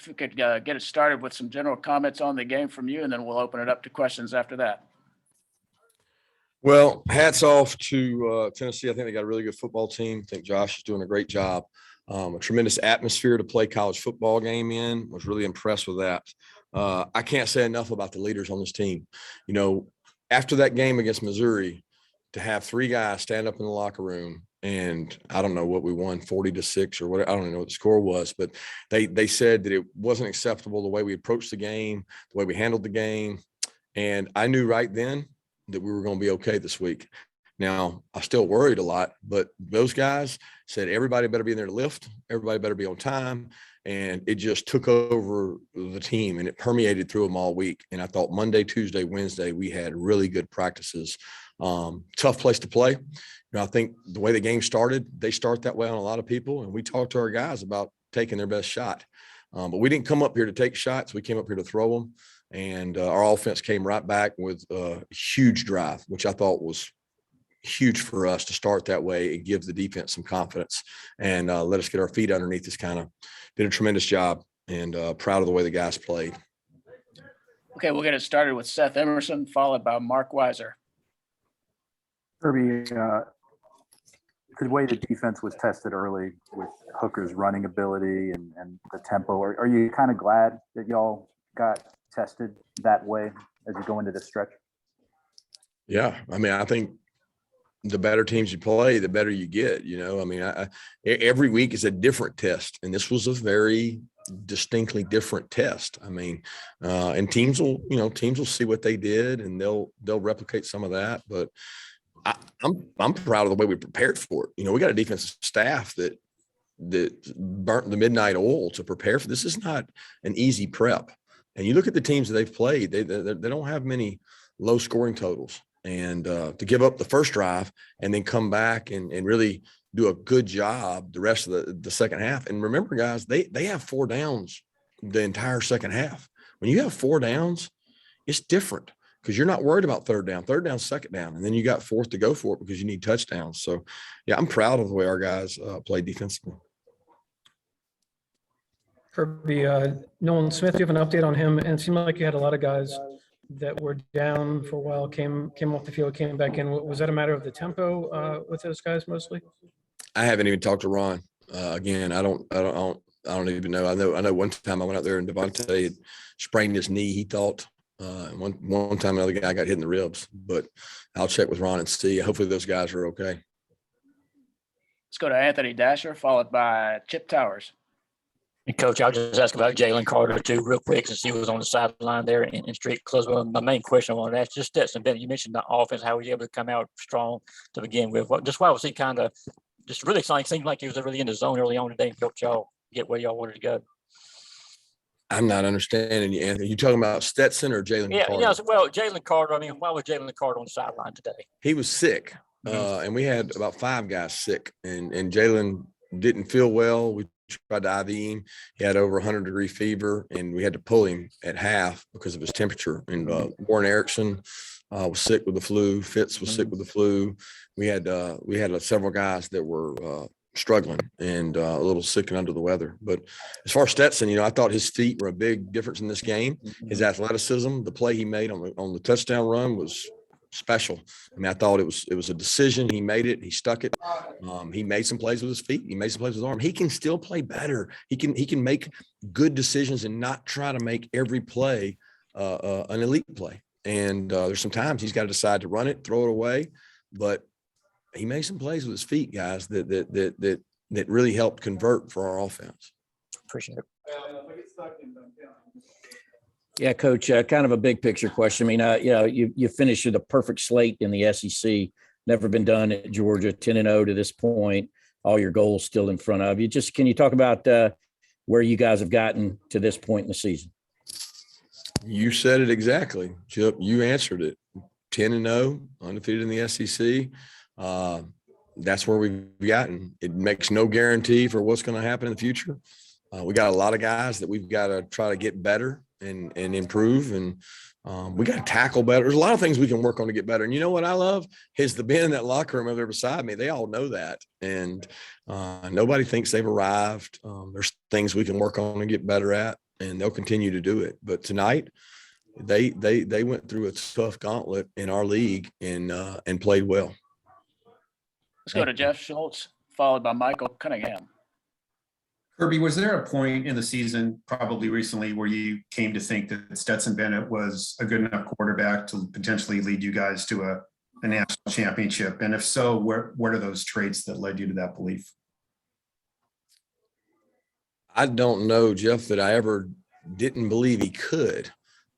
if we could get it started with some general comments on the game from you, and then we'll open it up to questions after that. Well, hats off to Tennessee. I think they got a really good football team. I think Josh is doing a great job. A tremendous atmosphere to play college football game in. Was really impressed with that. I can't say enough about the leaders on this team. You know, after that game against Missouri, to have 3 guys stand up in the locker room, and I don't know what we won, 40-6 or whatever. I don't even know what the score was, but they said that it wasn't acceptable the way we approached the game, the way we handled the game. And I knew right then that we were going to be okay this week. Now, I still worried a lot, but those guys said everybody better be in there to lift. Everybody better be on time. And it just took over the team, and it permeated through them all week. And I thought Monday, Tuesday, Wednesday, we had really good practices. Tough place to play. You know, I think the way the game started, they start that way on a lot of people. And we talked to our guys about taking their best shot. But we didn't come up here to take shots. We came up here to throw them. And our offense came right back with a huge drive, which I thought was huge for us to start that way and give the defense some confidence and let us get our feet underneath us. Kind of did a tremendous job, and proud of the way the guys played. Okay, we'll get it started with Seth Emerson, followed by Mark Weiser. Kirby, the way the defense was tested early with Hooker's running ability and the tempo, are you kind of glad that y'all got tested that way as you go into this stretch? Yeah, I mean, I think the better teams you play, the better you get. You know, I mean, every week is a different test, and this was a very distinctly different test. I mean, and teams will see what they did, and they'll replicate some of that. But I'm proud of the way we prepared for it. You know, we got a defensive staff that burnt the midnight oil to prepare for this. Is not an easy prep. And you look at the teams that they've played; they don't have many low scoring totals. And to give up the first drive and then come back and really do a good job the rest of the second half. And remember, guys, they have 4 downs the entire second half. When you have 4 downs, it's different because you're not worried about third down, second down, and then you got fourth to go for it because you need touchdowns. So, yeah, I'm proud of the way our guys play defensively. Kirby, Nolan Smith, you have an update on him? And it seemed like you had a lot of guys that were down for a while, came off the field, came back in. Was that a matter of the tempo with those guys mostly? I haven't even talked to Ron. Again, I don't even know. I know one time I went out there and Devontae had sprained his knee. He thought one time another guy got hit in the ribs, but I'll check with Ron and see. Hopefully those guys are okay. Let's go to Anthony Dasher, followed by Chip Towers. And Coach, I'll just ask about Jalen Carter too, real quick, since he was on the sideline there in straight close. Well, my main question I wanted to ask just Stetson Bennett. You mentioned the offense, how was he able to come out strong to begin with? Just why was he kind of just really exciting? Seemed like he was really in the zone early on today and helped y'all get where y'all wanted to go. I'm not understanding you, Anthony. You talking about Stetson or Jalen Carter? Yeah. Well, Jalen Carter. I mean, why was Jalen Carter on the sideline today? He was sick, and we had about 5 guys sick, and Jalen didn't feel well. We tried to IV him. He had over 100-degree fever, and we had to pull him at half because of his temperature. And Warren Erickson was sick with the flu. Fitz was sick with the flu. We had several guys that were struggling and a little sick and under the weather. But as far as Stetson, you know, I thought his feet were a big difference in this game. His athleticism, the play he made on the touchdown run was special. I mean, I thought it was a decision. He made it. He stuck it. He made some plays with his feet. He made some plays with his arm. He can still play better. He can make good decisions and not try to make every play an elite play. And there's some times he's got to decide to run it, throw it away. But he made some plays with his feet, guys, that really helped convert for our offense. Appreciate it. Yeah, Coach, kind of a big picture question. I mean, you finished with a perfect slate in the SEC, never been done at Georgia, 10-0 to this point, all your goals still in front of you. Can you talk about where you guys have gotten to this point in the season? You said it exactly, Chip. You answered it. 10-0, undefeated in the SEC. That's where we've gotten. It makes no guarantee for what's going to happen in the future. We got a lot of guys that we've got to try to get better and improve, and we got to tackle better. There's a lot of things we can work on to get better. And you know what I love is the being in that locker room over there beside me. They all know that, and nobody thinks they've arrived. There's things we can work on and get better at. and they'll continue to do it. But tonight, they went through a tough gauntlet in our league and played well. Let's go to Jeff Schultz, followed by Michael Cunningham. Kirby, was there a point in the season, probably recently, where you came to think that Stetson Bennett was a good enough quarterback to potentially lead you guys to a national championship? And if so, what are those traits that led you to that belief? I don't know, Jeff, that I ever didn't believe he could.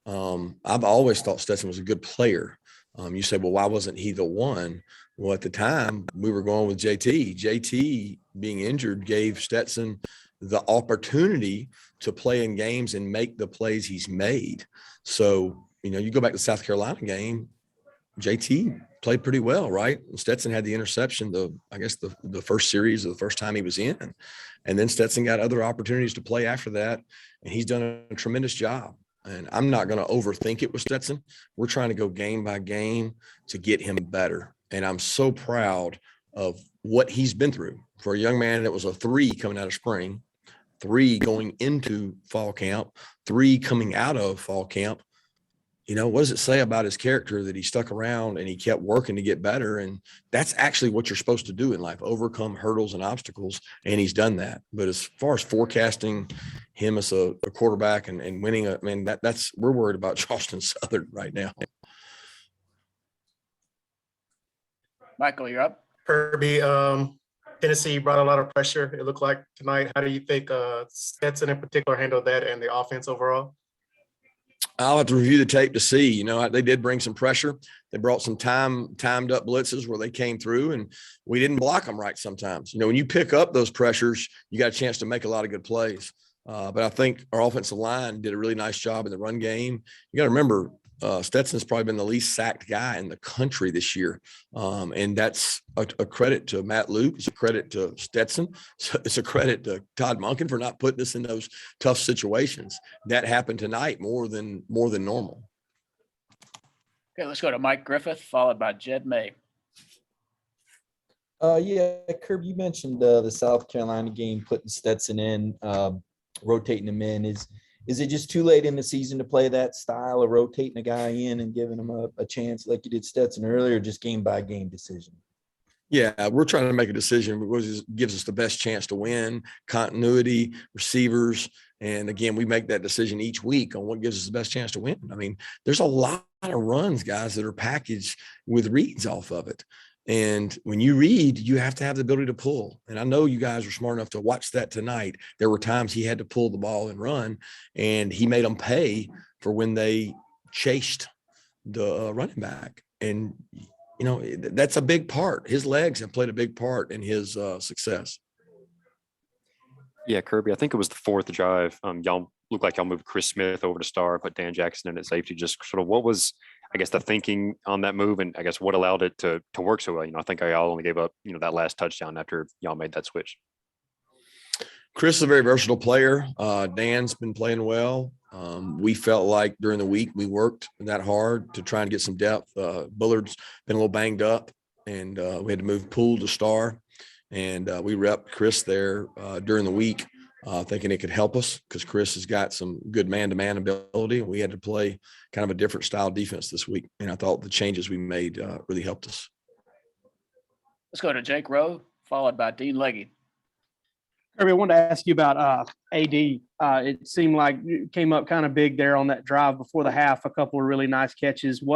I've always thought Stetson was a good player. You say, well, why wasn't he the one? Well, at the time, we were going with JT. JT being injured gave Stetson the opportunity to play in games and make the plays he's made. So, you go back to the South Carolina game, JT played pretty well, right? Stetson had the interception, the first series of the first time he was in. And then Stetson got other opportunities to play after that, and he's done a tremendous job. And I'm not going to overthink it with Stetson. We're trying to go game by game to get him better. And I'm so proud of what he's been through. For a young man that was a 3 coming out of spring, 3 going into fall camp, 3 coming out of fall camp. What does it say about his character that he stuck around and he kept working to get better? And that's actually what you're supposed to do in life, overcome hurdles and obstacles. And he's done that. But as far as forecasting him as a quarterback and winning, we're worried about Charleston Southern right now. Michael, you're up. Kirby, Tennessee brought a lot of pressure, it looked like tonight. How do you think Stetson in particular handled that and the offense overall? I'll have to review the tape to see. They did bring some pressure. They brought some timed up blitzes where they came through, and we didn't block them right sometimes. When you pick up those pressures, you got a chance to make a lot of good plays. But I think our offensive line did a really nice job in the run game. You got to remember, Stetson's probably been the least sacked guy in the country this year. And that's a credit to Matt Luke. It's a credit to Stetson. It's a credit to Todd Monken for not putting us in those tough situations. That happened tonight more than normal. Okay, let's go to Mike Griffith, followed by Jed May. Yeah, Kirby, you mentioned the South Carolina game, putting Stetson in, rotating him in. Is it just too late in the season to play that style of rotating a guy in and giving him a chance like you did Stetson earlier, or just game by game decision? Yeah, we're trying to make a decision because it gives us the best chance to win, continuity, receivers. And again, we make that decision each week on what gives us the best chance to win. There's a lot of runs, guys, that are packaged with reads off of it. And when you read, you have to have the ability to pull. And I know you guys were smart enough to watch that tonight. There were times he had to pull the ball and run, and he made them pay for when they chased the running back. And, that's a big part. His legs have played a big part in his success. Yeah, Kirby, I think it was the 4th drive. Y'all looked like y'all moved Chris Smith over to star, put Dan Jackson in at safety. Just sort of what was, I guess, the thinking on that move, and I guess what allowed it to work so well? I think y'all only gave up, that last touchdown after y'all made that switch. Chris is a very versatile player. Dan's been playing well. We felt like during the week we worked that hard to try and get some depth. Bullard's been a little banged up, and we had to move Poole to star. And we repped Chris there during the week, thinking it could help us because Chris has got some good man-to-man ability. We had to play kind of a different style defense this week, and I thought the changes we made really helped us. Let's go to Jake Rowe, followed by Dean Legge. Kirby, I wanted to ask you about AD. It seemed like it came up kind of big there on that drive before the half, a couple of really nice catches. It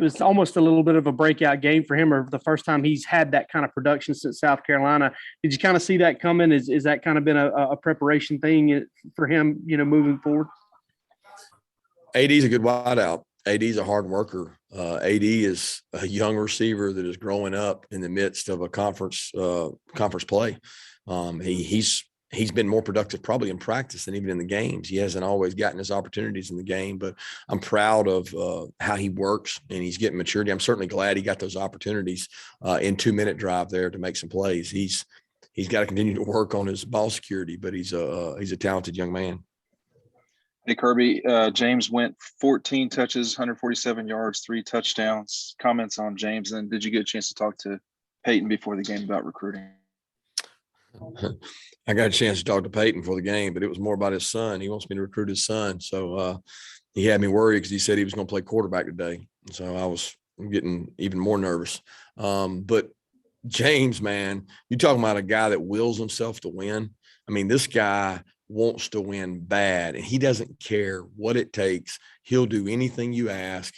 was almost a little bit of a breakout game for him, or the first time he's had that kind of production since South Carolina. Did you kind of see that coming? Is that kind of been a preparation thing for him, moving forward? AD's a good wideout. AD's a hard worker. AD is a young receiver that is growing up in the midst of a conference play. He's been more productive probably in practice than even in the games. He hasn't always gotten his opportunities in the game, but I'm proud of how he works, and he's getting maturity. I'm certainly glad he got those opportunities in 2-minute drive there to make some plays. He's got to continue to work on his ball security, but he's a talented young man. Hey, Kirby, James went 14 touches, 147 yards, 3 touchdowns. Comments on James, and did you get a chance to talk to Peyton before the game about recruiting? I got a chance to talk to Peyton before the game, but it was more about his son. He wants me to recruit his son. So he had me worried because he said he was going to play quarterback today. So I was getting even more nervous. But James, man, you talking about a guy that wills himself to win. I mean, this guy wants to win bad, and he doesn't care what it takes. He'll do anything you ask.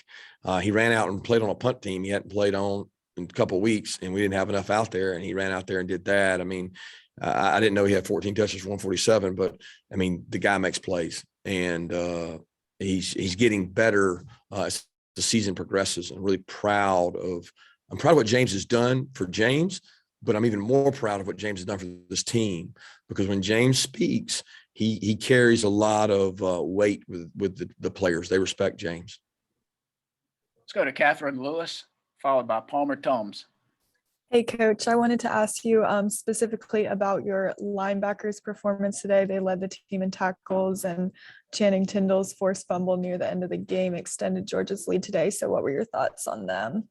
He ran out and played on a punt team he hadn't played on in a couple of weeks, and we didn't have enough out there, and he ran out there and did that. I mean, I didn't know he had 14 touches for 147, but I mean, the guy makes plays, and he's getting better as the season progresses. I'm really proud of what James has done for James, but I'm even more proud of what James has done for this team, because when James speaks, he carries a lot of weight with the players. They respect James. Let's go to Catherine Lewis, followed by Palmer Tomes. Hey, Coach, I wanted to ask you specifically about your linebackers' performance today. They led the team in tackles, and Channing Tindall's forced fumble near the end of the game extended Georgia's lead today. So what were your thoughts on them?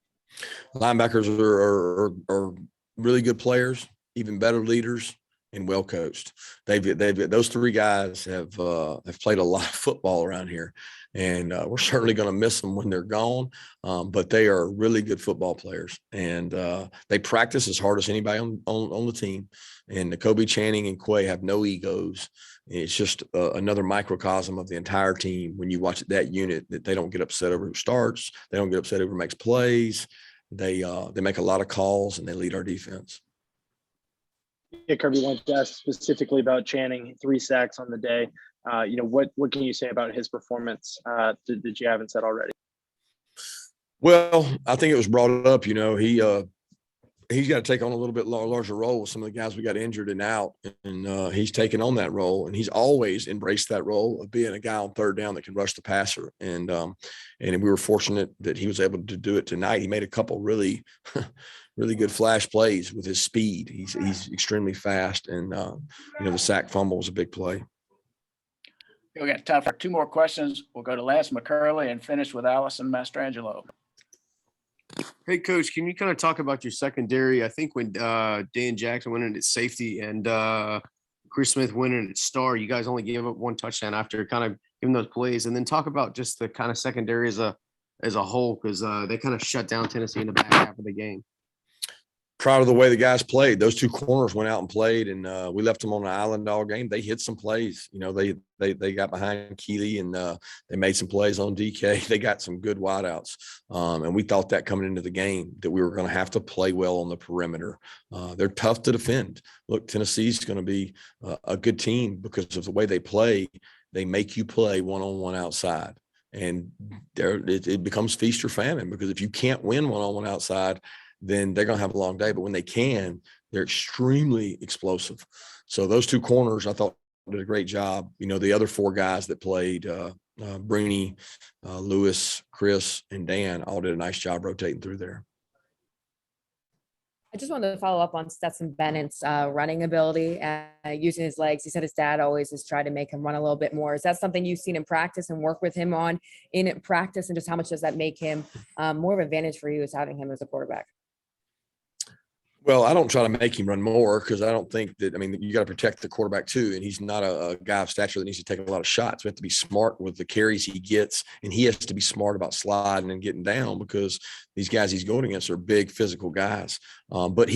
Linebackers are really good players, even better leaders, and well coached. They've those three guys have played a lot of football around here, and we're certainly going to miss them when they're gone. But they are really good football players, and they practice as hard as anybody on the team. And Kobe, Channing, and Quay have no egos. It's just another microcosm of the entire team. When you watch that unit, that they don't get upset over who starts, they don't get upset over who makes plays. They make a lot of calls, and they lead our defense. Yeah, Kirby wanted to ask specifically about Channing, 3 sacks on the day. What can you say about his performance that you haven't said already? Well, I think it was brought up, he's got to take on a little bit larger role with some of the guys we got injured and out. And he's taken on that role, and he's always embraced that role of being a guy on third down that can rush the passer. And we were fortunate that he was able to do it tonight. He made a couple really, really good flash plays with his speed. He's extremely fast. And, the sack fumble was a big play. We got time for 2 more questions. We'll go to Lance McCurley and finish with Allison Mastrangelo. Hey, Coach, can you kind of talk about your secondary? I think when Dan Jackson went in at safety and Chris Smith went in at star, you guys only gave up 1 touchdown after kind of giving those plays. And then talk about just the kind of secondary as a whole, because they kind of shut down Tennessee in the back half of the game. Proud of the way the guys played. Those 2 corners went out and played, and we left them on an island all game. They hit some plays. They got behind Keeley, and they made some plays on DK. They got some good wideouts, and we thought that coming into the game that we were going to have to play well on the perimeter. They're tough to defend. Look, Tennessee's going to be a good team because of the way they play. They make you play one-on-one outside, and it becomes feast or famine, because if you can't win one-on-one outside, then they're going to have a long day. But when they can, they're extremely explosive. So those 2 corners, I thought, did a great job. The other 4 guys that played, Bruni, Lewis, Chris, and Dan, all did a nice job rotating through there. I just wanted to follow up on Stetson Bennett's running ability and using his legs. He said his dad always has tried to make him run a little bit more. Is that something you've seen in practice and work with him on in practice? And just how much does that make him more of an advantage for you as having him as a quarterback? Well, I don't try to make him run more, because I don't think that, you got to protect the quarterback too. And he's not a guy of stature that needs to take a lot of shots. We have to be smart with the carries he gets, and he has to be smart about sliding and getting down, because these guys he's going against are big physical guys. But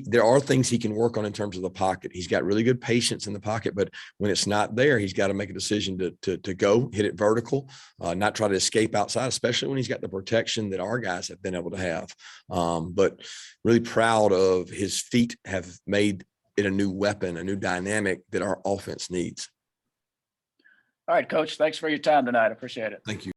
there are things he can work on in terms of the pocket. He's got really good patience in the pocket, but when it's not there, he's got to make a decision to go hit it vertical, not try to escape outside, especially when he's got the protection that our guys have been able to have. But really proud of his feet have made it a new weapon, a new dynamic that our offense needs. All right, Coach, thanks for your time tonight. I appreciate it. Thank you.